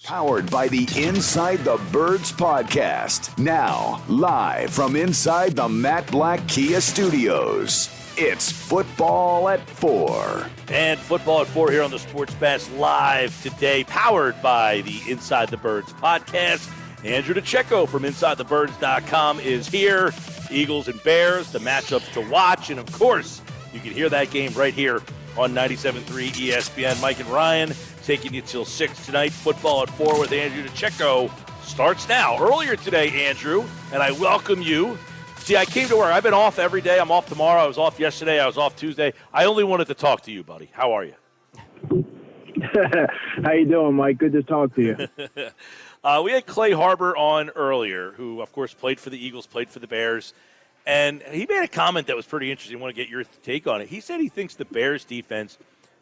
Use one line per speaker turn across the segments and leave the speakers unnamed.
Powered by the Inside the Birds podcast. Now, live from inside the Matt Black Kia Studios. It's Football at 4.
And Football at 4 here on the Sports Pass live today, powered by the Inside the Birds podcast. Andrew DiCecco from InsideTheBirds.com is here. Eagles and Bears, the matchups to watch. And, of course, you can hear that game right here on 97.3 ESPN. Mike and Ryan taking you till 6 tonight. Football at 4 with Andrew DiCecco starts now. Earlier today, Andrew, and I welcome you. See, I came to work. I've been off every day. I'm off tomorrow. I was off yesterday. I was off Tuesday. I only wanted to talk to you, buddy. How are you?
How you doing, Mike? Good to talk to you.
We had Clay Harbor on earlier, who, of course, played for the Eagles, played for the Bears. And he made a comment that was pretty interesting. I want to get your take on it. He said he thinks the Bears' defense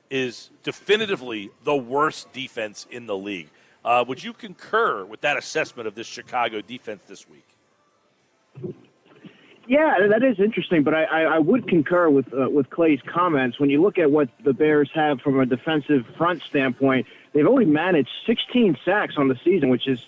is definitively the worst defense in the league. Would you concur with that assessment of this Chicago defense this week?
Yeah, that is interesting, but I would concur with Clay's comments. When you look at what the Bears have from a defensive front standpoint, they've only managed 16 sacks on the season, which is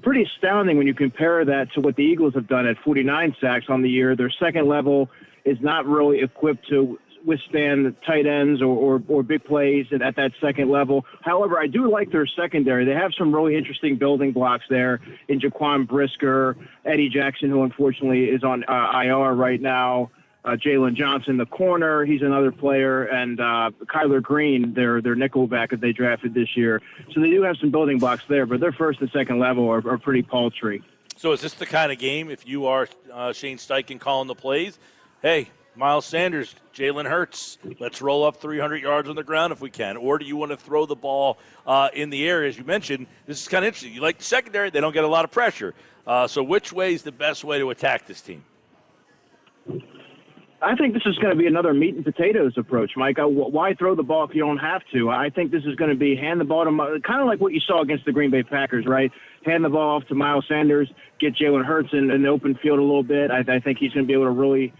pretty astounding when you compare that to what the Eagles have done at 49 sacks on the year. Their second level is not really equipped to withstand tight ends or big plays at that second level. However, I do like their secondary. They have some really interesting building blocks there in Jaquan Brisker, Eddie Jackson, who unfortunately is on IR right now, Jalen Johnson, the corner, he's another player, and Kyler Green, their nickelback that they drafted this year. So they do have some building blocks there, but their first and second level are pretty paltry.
So is this the kind of game, if you are Shane Steichen calling the plays, hey, Miles Sanders, Jalen Hurts, let's roll up 300 yards on the ground if we can? Or do you want to throw the ball in the air? As you mentioned, this is kind of interesting. You like the secondary, they don't get a lot of pressure. So which way is the best way to attack this team?
I think this is going to be another meat and potatoes approach, Mike. Why throw the ball if you don't have to? I think this is going to be hand the ball to kind of like what you saw against the Green Bay Packers, right? Hand the ball off to Miles Sanders, get Jalen Hurts in an open field a little bit. I think he's going to be able to really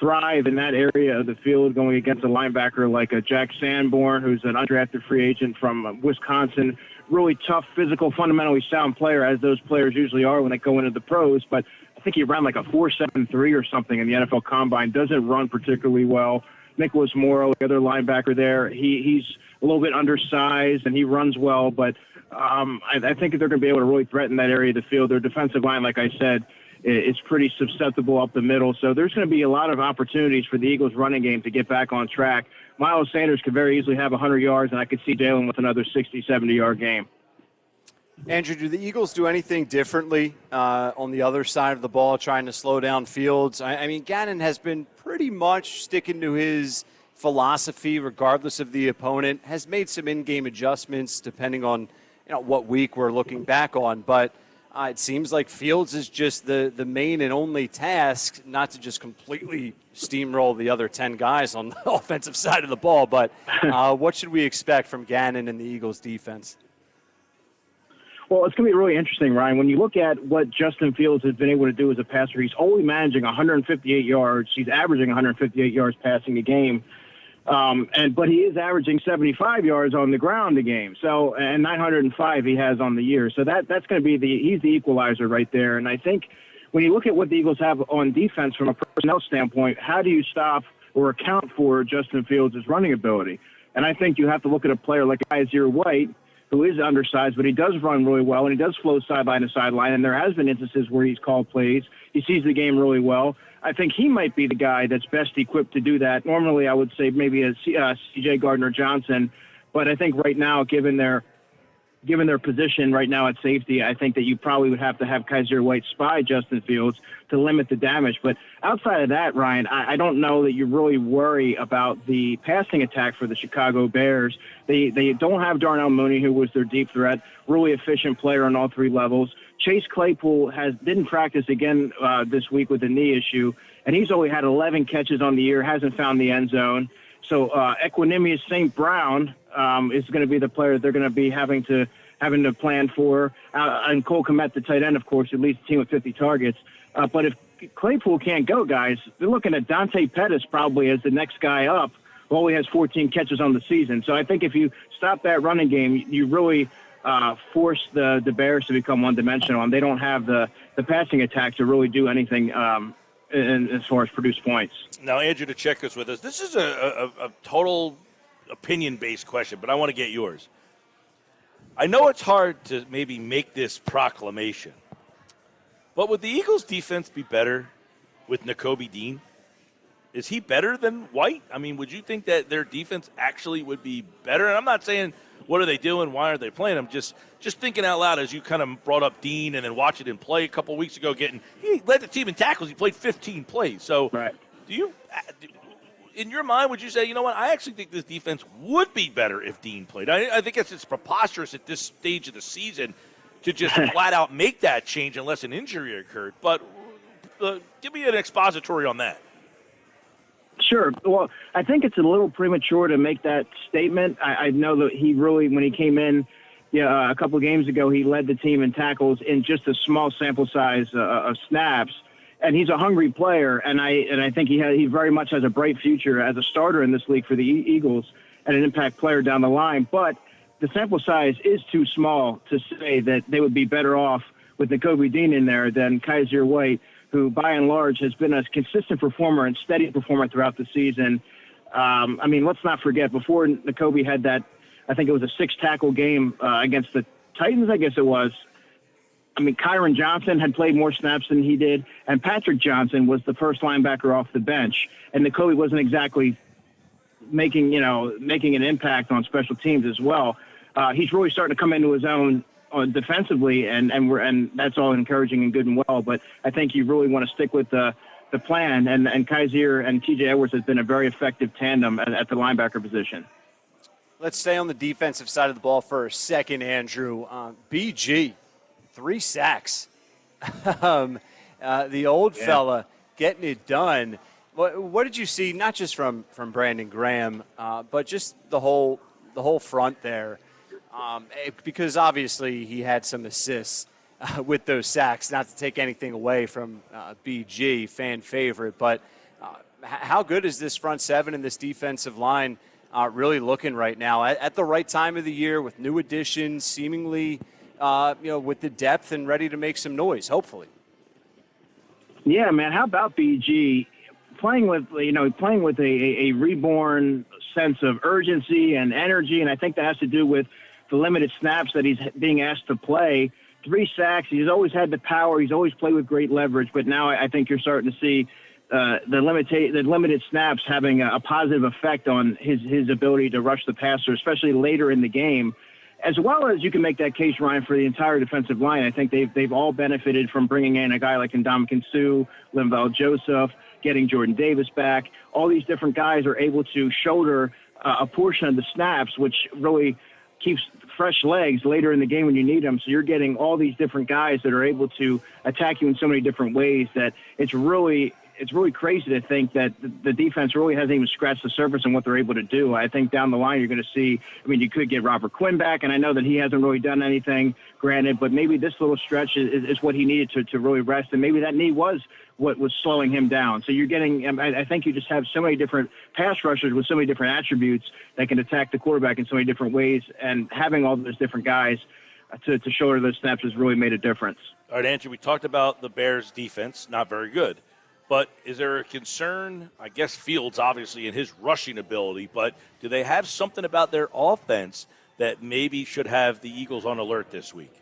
thrive in that area of the field going against a linebacker like a Jack Sanborn, who's an undrafted free agent from Wisconsin. Really tough, physical, fundamentally sound player, as those players usually are when they go into the pros. But I think he ran like a 4.73 or something in the NFL Combine. Doesn't run particularly well. Nicholas Morrow, the other linebacker there, he's a little bit undersized and he runs well. But I think they're going to be able to really threaten that area of the field. Their defensive line, like I said, is pretty susceptible up the middle. So there's going to be a lot of opportunities for the Eagles running game to get back on track. Miles Sanders could very easily have 100 yards, and I could see Jalen with another 60, 70-yard game.
Andrew, do the Eagles do anything differently on the other side of the ball, trying to slow down Fields? I mean, Gannon has been pretty much sticking to his philosophy regardless of the opponent, has made some in-game adjustments depending on what week we're looking back on, but it seems like Fields is just the main and only task, not to just completely steamroll the other 10 guys on the offensive side of the ball. But what should we expect from Gannon and the Eagles' defense?
Well, it's going to be really interesting, Ryan. When you look at what Justin Fields has been able to do as a passer, he's only managing 158 yards. He's averaging 158 yards passing a game. But he is averaging 75 yards on the ground a game. So, and 905 he has on the year. So that's going to be he's the equalizer right there. And I think when you look at what the Eagles have on defense from a personnel standpoint, how do you stop or account for Justin Fields' running ability? And I think you have to look at a player like Kaiser White, who is undersized, but he does run really well, and he does flow sideline to sideline, and there has been instances where he's called plays. He sees the game really well. I think he might be the guy that's best equipped to do that. Normally, I would say maybe a C.J. Gardner-Johnson, but I think right now, given their position right now at safety, I think that you probably would have to have Kaiser White spy Justin Fields to limit the damage. But outside of that, Ryan, I don't know that you really worry about the passing attack for the Chicago Bears. They don't have Darnell Mooney, who was their deep threat, really efficient player on all three levels. Chase Claypool didn't practice again this week with a knee issue, and he's only had 11 catches on the year, hasn't found the end zone. So Equanimous St. Brown is going to be the player they're going to be having to plan for. And Cole Kmet, the tight end, of course, at least a team with 50 targets. But if Claypool can't go, guys, they're looking at Dante Pettis probably as the next guy up, who only has 14 catches on the season. So I think if you stop that running game, you really force the Bears to become one-dimensional, and they don't have the passing attack to really do anything as far as produce points.
Now, Andrew DiCecco is with us. This is a total opinion-based question, but I want to get yours. I know it's hard to maybe make this proclamation, but would the Eagles' defense be better with Nakobe Dean? Is he better than White? I mean, would you think that their defense actually would be better? And I'm not saying what are they doing, why are they playing? I'm just thinking out loud as you kind of brought up Dean and then watching him play a couple weeks ago. He led the team in tackles. He played 15 plays. So,
right.
Do you, in your mind, would you say, you know what? I actually think this defense would be better if Dean played. I think it's preposterous at this stage of the season to just flat out make that change unless an injury occurred. But give me an expository on that.
Sure. Well, I think it's a little premature to make that statement. I know that he really, when he came in a couple of games ago, he led the team in tackles in just a small sample size of snaps. And he's a hungry player, and I think he very much has a bright future as a starter in this league for the Eagles and an impact player down the line. But the sample size is too small to say that they would be better off with Nakobe Dean in there than Kaiser White, who by and large has been a consistent performer and steady performer throughout the season. I mean, let's not forget, before Nakobe had that, I think it was a 6-tackle game against the Titans, I guess it was. I mean, Kyron Johnson had played more snaps than he did, and Patrick Johnson was the first linebacker off the bench. And Nakobe wasn't exactly making an impact on special teams as well. He's really starting to come into his own defensively, and that's all encouraging and good and well. But I think you really want to stick with the plan. And Kaiser and T.J. Edwards has been a very effective tandem at the linebacker position.
Let's stay on the defensive side of the ball for a second, Andrew. BG, 3 sacks. The old fella getting it done. What did you see, not just from Brandon Graham, but just the whole front there? Because obviously he had some assists with those sacks, not to take anything away from BG, fan favorite, but how good is this front seven and this defensive line really looking right now at the right time of the year with new additions, seemingly with the depth and ready to make some noise, hopefully?
Yeah, man, how about BG playing with a reborn sense of urgency and energy, and I think that has to do with the limited snaps that he's being asked to play. 3 sacks. He's always had the power. He's always played with great leverage. But now I think you're starting to see the limited snaps having a positive effect on his ability to rush the passer, especially later in the game. As well as you can make that case, Ryan, for the entire defensive line. I think they've all benefited from bringing in a guy like Ndamukong Suh, Linval Joseph, getting Jordan Davis back. All these different guys are able to shoulder a portion of the snaps, which really keeps fresh legs later in the game when you need them. So you're getting all these different guys that are able to attack you in so many different ways that it's really crazy to think that the defense really hasn't even scratched the surface on what they're able to do. I think down the line you're going to see, you could get Robert Quinn back, and I know that he hasn't really done anything, granted, but maybe this little stretch is what he needed to really rest, and maybe that knee was what was slowing him down. So you're getting, I think you just have so many different pass rushers with so many different attributes that can attack the quarterback in so many different ways, and having all those different guys to shoulder those snaps has really made a difference.
All right, Andrew, we talked about the Bears' defense, not very good. But is there a concern, I guess Fields obviously in his rushing ability, but do they have something about their offense that maybe should have the Eagles on alert this week?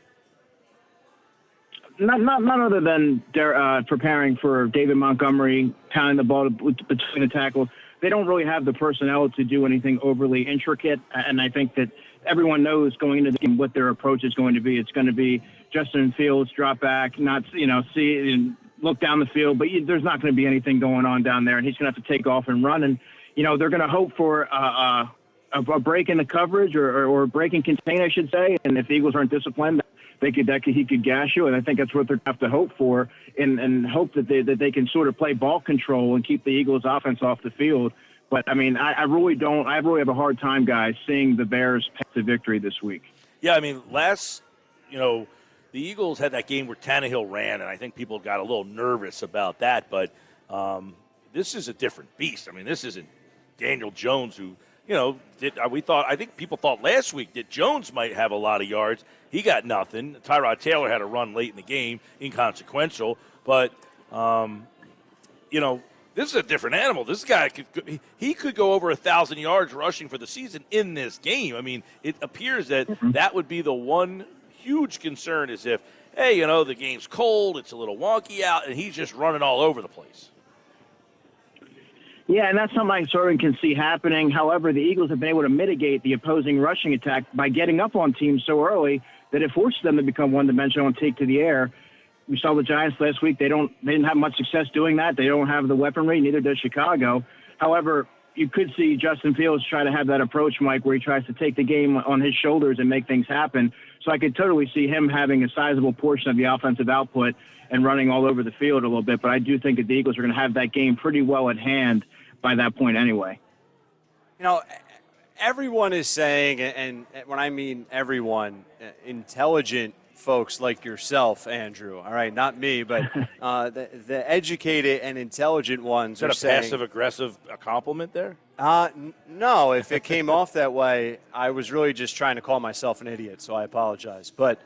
Not other than they're preparing for David Montgomery, pounding the ball between the tackles. They don't really have the personnel to do anything overly intricate, and I think that everyone knows going into the game what their approach is going to be. It's going to be Justin Fields drop back, not see and look down the field, but there's not going to be anything going on down there, and he's going to have to take off and run. And they're going to hope for a break in the coverage or a break in contain, I should say. And if the Eagles aren't disciplined, he could gash you, and I think that's what they have to hope for, and hope that they can sort of play ball control and keep the Eagles' offense off the field. But I really have a hard time, guys, seeing the Bears pass to victory this week.
Yeah, the Eagles had that game where Tannehill ran, and I think people got a little nervous about that. But this is a different beast. This isn't Daniel Jones who I think people thought last week that Jones might have a lot of yards. He got nothing. Tyrod Taylor had a run late in the game, inconsequential. But, this is a different animal. This guy could go over 1,000 yards rushing for the season in this game. I mean, it appears that that would be the one huge concern is if, hey, the game's cold, it's a little wonky out, and he's just running all over the place.
Yeah, and that's something I sort of can see happening. However, the Eagles have been able to mitigate the opposing rushing attack by getting up on teams so early that it forces them to become one-dimensional and take to the air. We saw the Giants last week. They didn't have much success doing that. They don't have the weaponry, neither does Chicago. However, you could see Justin Fields try to have that approach, Mike, where he tries to take the game on his shoulders and make things happen. So I could totally see him having a sizable portion of the offensive output and running all over the field a little bit. But I do think that the Eagles are going to have that game pretty well at hand by that point anyway.
Everyone is saying, and when I mean everyone, intelligent folks like yourself, Andrew, all right, not me, but the educated and intelligent ones are saying.
Is that a passive-aggressive compliment there?
No, if it came off that way, I was really just trying to call myself an idiot, so I apologize. But,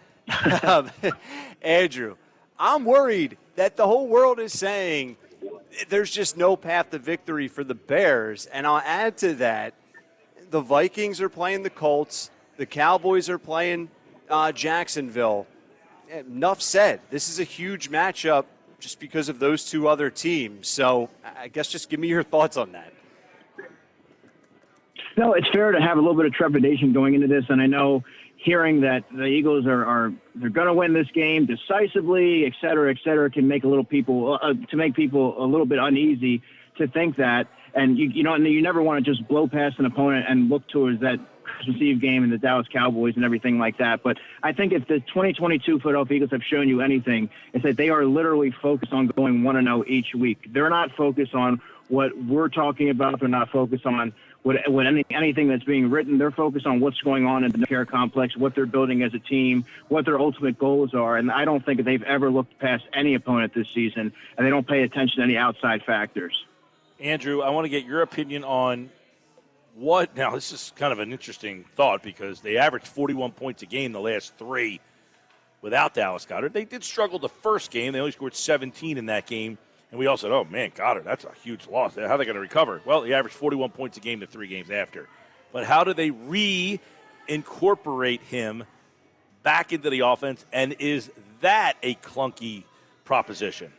Andrew, I'm worried that the whole world is saying there's just no path to victory for the Bears. And I'll add to that, the Vikings are playing the Colts. The Cowboys are playing Jacksonville. Enough said. This is a huge matchup just because of those two other teams. So I guess just give me your thoughts on that.
No, it's fair to have a little bit of trepidation going into this. And I know hearing that the Eagles they're going to win this game decisively, et cetera, can make people a little bit uneasy to think that. And you never want to just blow past an opponent and look towards that Christmas Eve game and the Dallas Cowboys and everything like that. But I think if the 2022 Philadelphia Eagles have shown you anything, it's that they are literally focused on going 1-0 each week. They're not focused on what we're talking about. They're not focused on anything that's being written. They're focused on what's going on in the care complex, what they're building as a team, what their ultimate goals are. And I don't think that they've ever looked past any opponent this season, and they don't pay attention to any outside factors.
Andrew, I want to get your opinion on now this is kind of an interesting thought because they averaged 41 points a game the last three without Dallas Goedert. They did struggle the first game. They only scored 17 in that game. And we all said, oh, man, Goddard, that's a huge loss. How are they going to recover? Well, he averaged 41 points a game the 3 games after. But how do they reincorporate him back into the offense, and is that a clunky proposition?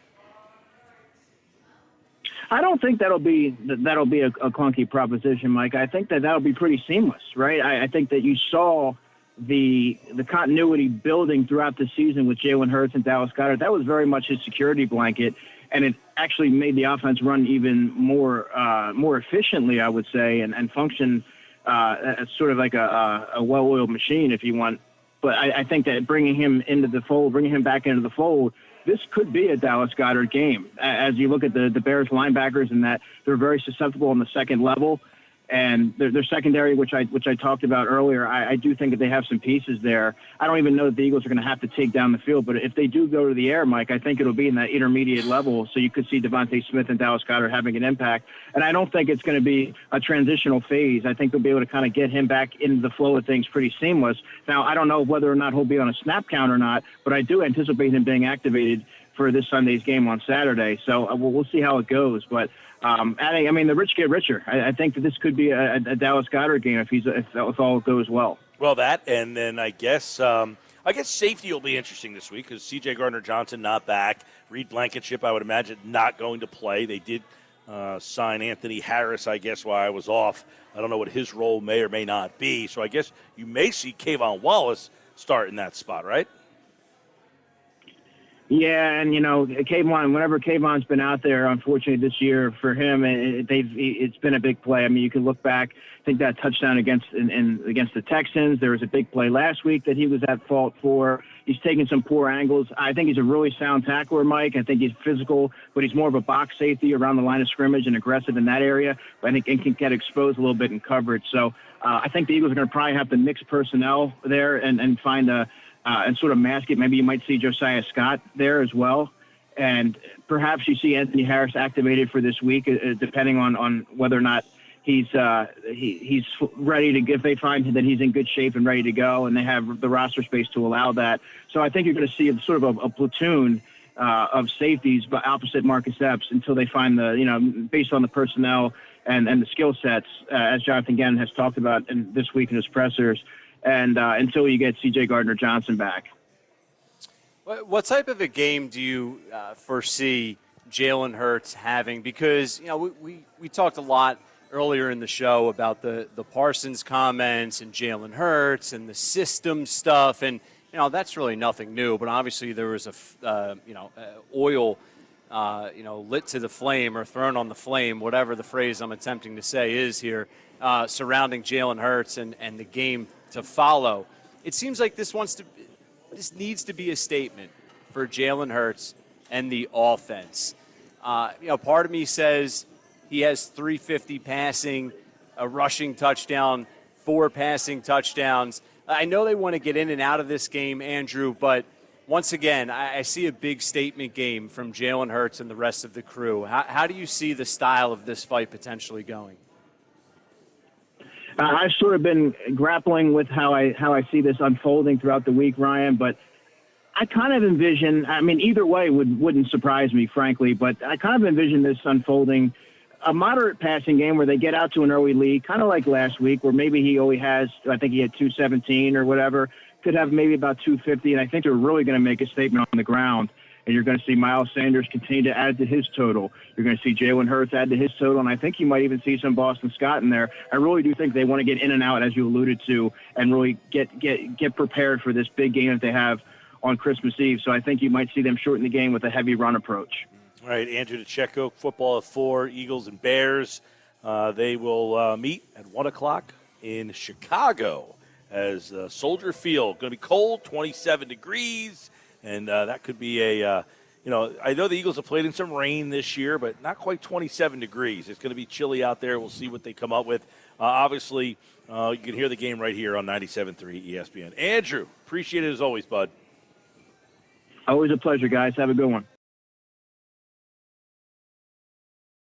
I don't think that'll be a clunky proposition, Mike. I think that'll be pretty seamless, right? I think that you saw the continuity building throughout the season with Jalen Hurts and Dallas Goedert. That was very much his security blanket. And it actually made the offense run even more efficiently, I would say, and function as sort of like a well-oiled machine, if you want. But I think that bringing him back into the fold, this could be a Dallas Goedert game. As you look at the Bears linebackers and that they're very susceptible on the second level. And their secondary, which I talked about earlier, I do think that they have some pieces there. I don't even know that the Eagles are going to have to take down the field, but if they do go to the air, Mike, I think it'll be in that intermediate level, so you could see Devontae Smith and Dallas Goedert having an impact. And I don't think it's going to be a transitional phase. I think they'll be able to kind of get him back into the flow of things pretty seamless. Now, I don't know whether or not he'll be on a snap count or not, but I do anticipate him being activated for this Sunday's game on Saturday. So we'll see how it goes, but the rich get richer. I think that this could be a Dallas Goedert game if all goes well.
Well, that, and then I guess safety will be interesting this week because C.J. Gardner-Johnson not back. Reed Blankenship, I would imagine, not going to play. They did sign Anthony Harris, I guess, while I was off. I don't know what his role may or may not be. So I guess you may see Kayvon Wallace start in that spot, right?
Yeah, and Kayvon. Whenever Kayvon's been out there, unfortunately this year for him, it's been a big play. I mean, you can look back. I think that touchdown against the Texans. There was a big play last week that he was at fault for. He's taking some poor angles. I think he's a really sound tackler, Mike. I think he's physical, but he's more of a box safety around the line of scrimmage and aggressive in that area. But I think he can get exposed a little bit in coverage. So I think the Eagles are going to probably have to mix personnel there and find and sort of mask it. Maybe you might see Josiah Scott there as well. And perhaps you see Anthony Harris activated for this week, depending on whether or not he's ready to, if they find that he's in good shape and ready to go, and they have the roster space to allow that. So I think you're going to see sort of a platoon of safeties, but opposite Marcus Epps until they find based on the personnel and the skill sets, as Jonathan Gannon has talked about this week in his pressers, and until you get C.J. Gardner-Johnson back.
What type of a game do you foresee Jalen Hurts having? Because, we talked a lot earlier in the show about the Parsons comments and Jalen Hurts and the system stuff, and that's really nothing new. But obviously there was oil lit to the flame or thrown on the flame, whatever the phrase I'm attempting to say is here, surrounding Jalen Hurts and the game to follow. It seems like this needs to be a statement for Jalen Hurts and the offense. Part of me says he has 350 passing, a rushing touchdown, 4 passing touchdowns. I know they want to get in and out of this game, Andrew, but once again, I see a big statement game from Jalen Hurts and the rest of the crew. How do you see the style of this fight potentially going?
I've sort of been grappling with how I see this unfolding throughout the week, Ryan, but I kind of envision, either way wouldn't surprise me, frankly, but I kind of envision this unfolding a moderate passing game where they get out to an early lead, kind of like last week, where maybe he only has, I think he had 217 or whatever, could have maybe about 250, and I think they're really going to make a statement on the ground. And you're going to see Miles Sanders continue to add to his total. You're going to see Jalen Hurts add to his total, and I think you might even see some Boston Scott in there. I really do think they want to get in and out, as you alluded to, and really get prepared for this big game that they have on Christmas Eve. So I think you might see them shorten the game with a heavy run approach.
All right, Andrew DiCecco, football at 4, Eagles and Bears. They will meet at 1 o'clock in Chicago as Soldier Field. Going to be cold, 27 degrees. And that could be I know the Eagles have played in some rain this year, but not quite 27 degrees. It's going to be chilly out there. We'll see what they come up with. Obviously, you can hear the game right here on 97.3 ESPN. Andrew, appreciate it as always, bud.
Always a pleasure, guys. Have a good one.